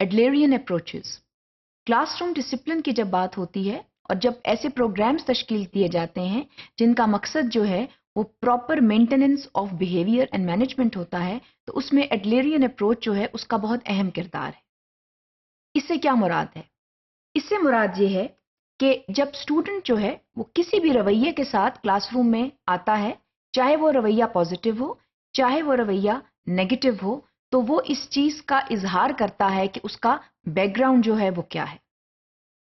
एडलेरियन approaches. Classroom discipline की जब बात होती है और जब ऐसे प्रोग्राम्स तश्कील दिए जाते हैं जिनका मकसद जो है वो proper maintenance of behaviour and management होता है, तो उसमें एडलेरियन अप्रोच जो है उसका बहुत अहम किरदार है। इससे क्या मुराद है? इससे मुराद ये है कि जब स्टूडेंट जो है वो किसी भी रवैये के साथ क्लासरूम में आता है, चाहे वो रवैया पॉजिटिव हो चाहे वो रवैया नेगेटिव हो, तो वो इस चीज का इजहार करता है कि उसका बैकग्राउंड जो है वो क्या है।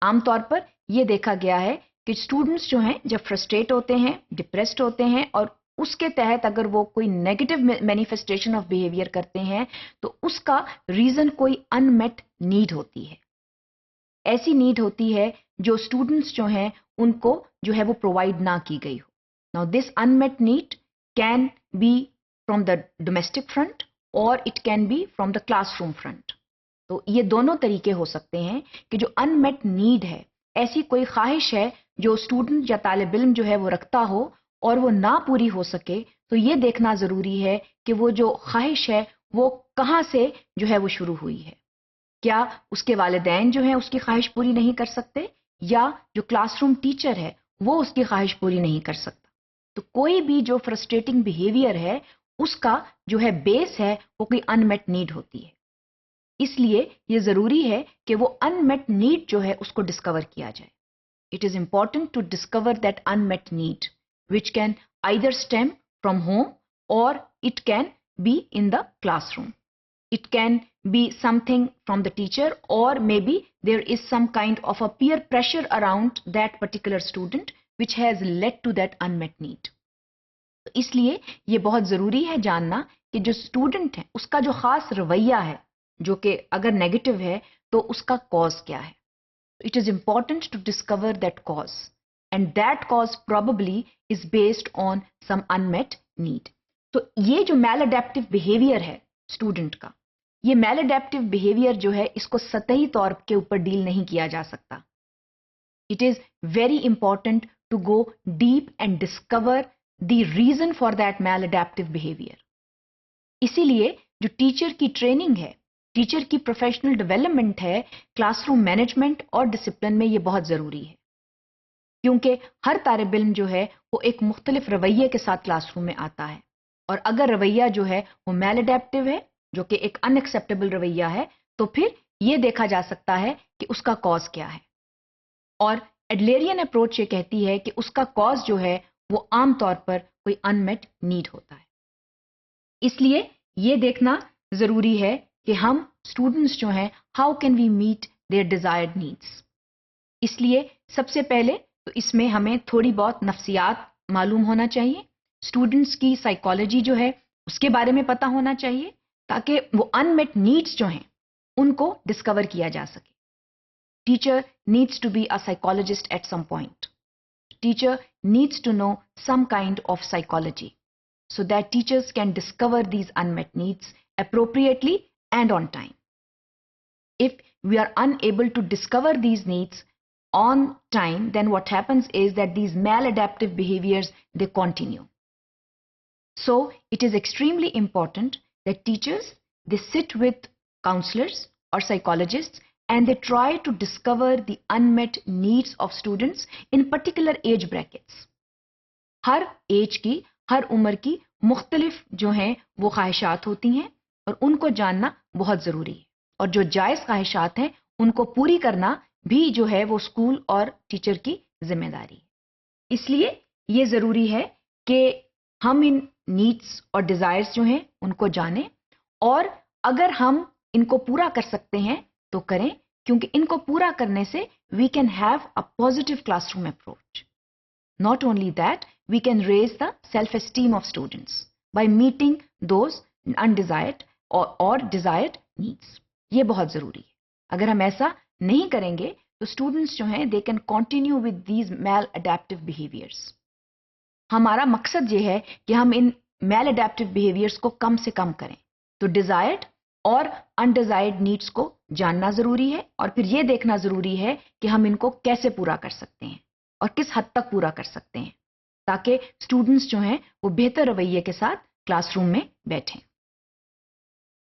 आमतौर पर यह देखा गया है कि स्टूडेंट्स जो हैं जब फ्रस्ट्रेट होते हैं, डिप्रेस्ड होते हैं और उसके तहत अगर वो कोई नेगेटिव मैनिफेस्टेशन ऑफ बिहेवियर करते हैं, तो उसका रीजन कोई अनमेट नीड होती है। ऐसी नीड होती है जो स्टूडेंट्स जो हैं उनको जो है वो प्रोवाइड ना की गई हो। Now this unmet need can be from the domestic front और it can be from the classroom front. तो ये दोनों तरीके हो सकते हैं कि जो अनमेट नीड है, ऐसी कोई ख्वाहिश है जो स्टूडेंट या तालिब इल्म जो है वो रखता हो और वो ना पूरी हो सके, तो ये देखना जरूरी है कि वो जो ख्वाहिश है वो कहाँ से जो है वो शुरू हुई है। क्या उसके वालिदैन जो हैं उसकी ख्वाहिश पूरी नहीं कर सकते, या जो क्लासरूम टीचर है वो उसकी ख्वाहिश पूरी नहीं कर सकता। तो कोई भी जो फ्रस्ट्रेटिंग बिहेवियर है उसका जो है बेस है वो कोई अनमेट नीड होती है। इसलिए ये जरूरी है कि वो अनमेट नीड जो है उसको डिस्कवर किया जाए। It is important to discover that unmet need which can either stem from home और it can be in the classroom. It can be something from the teacher, or maybe there is some kind of a peer pressure around that particular student which has led to that unmet need. तो इसलिए ये बहुत ज़रूरी है जानना कि जो student है उसका जो ख़ास रवैया है जो कि अगर नेगेटिव है तो उसका कॉज क्या है. It is important to discover that cause, and that cause probably is based on some unmet need. तो ये जो मैलअडैप्टिव बिहेवियर है स्टूडेंट का, ये मैलअडैप्टिव बिहेवियर जो है इसको सतही तौर के ऊपर डील नहीं किया जा सकता. It is very important to go deep and discover the reason for that maladaptive behaviour. इसीलिए जो टीचर की ट्रेनिंग है, टीचर की प्रोफेशनल डेवलपमेंट है, क्लासरूम मैनेजमेंट और डिसिप्लिन में ये बहुत ज़रूरी है, क्योंकि हर तालिब इल्म जो है वो एक मुख्तलिफ रवैये के साथ क्लासरूम में आता है, और अगर रवैया जो है वो मैलअडैप्टिव है जो कि एक अनएक्सेप्टेबल रवैया है, तो फिर यह देखा जा सकता है कि उसका कॉज क्या है. और एडलेरियन अप्रोच ये कहती है कि उसका कॉज जो है वो आमतौर पर कोई अनमेट नीड होता है. इसलिए ये देखना जरूरी है कि हम स्टूडेंट्स जो हैं how can we meet their desired needs. इसलिए सबसे पहले तो इसमें हमें थोड़ी बहुत नफ्सियात मालूम होना चाहिए, स्टूडेंट्स की साइकोलॉजी जो है उसके बारे में पता होना चाहिए, ताकि वो अनमेट नीड्स जो हैं उनको डिस्कवर किया जा सके. Teacher needs to be a psychologist at some point. Teacher needs to know some kind of psychology so that teachers can discover these unmet needs appropriately and on time. If we are unable to discover these needs on time, then what happens is that these maladaptive behaviors, they continue. So it is extremely important that teachers, they sit with counselors or psychologists and they try to discover the unmet needs of students in particular age brackets. हर age की, हर उम्र की मुख्तलिफ जो हैं वो ख्वाहिशात होती हैं और उनको जानना बहुत ज़रूरी है, और जो जायज़ ख्वाहिशात हैं उनको पूरी करना भी जो है वो स्कूल और टीचर की जिम्मेदारी है. इसलिए ये ज़रूरी है कि हम इन नीड्स और डिज़ायर्स जो हैं उनको जानें, और अगर हम इनको पूरा कर सकते हैं तो करें, क्योंकि इनको पूरा करने से we can have a positive classroom approach. Not only that, we can raise the self-esteem of students by meeting those undesired or desired needs. ये बहुत ज़रूरी है. अगर हम ऐसा नहीं करेंगे तो students जो हैं they can continue with these maladaptive behaviors. हमारा मकसद ये है कि हम इन maladaptive behaviors को कम से कम करें. तो desired और undesired needs को जानना ज़रूरी है, और फिर ये देखना ज़रूरी है कि हम इनको कैसे पूरा कर सकते हैं और किस हद तक पूरा कर सकते हैं, ताकि स्टूडेंट्स जो हैं वो बेहतर रवैये के साथ क्लासरूम में बैठें.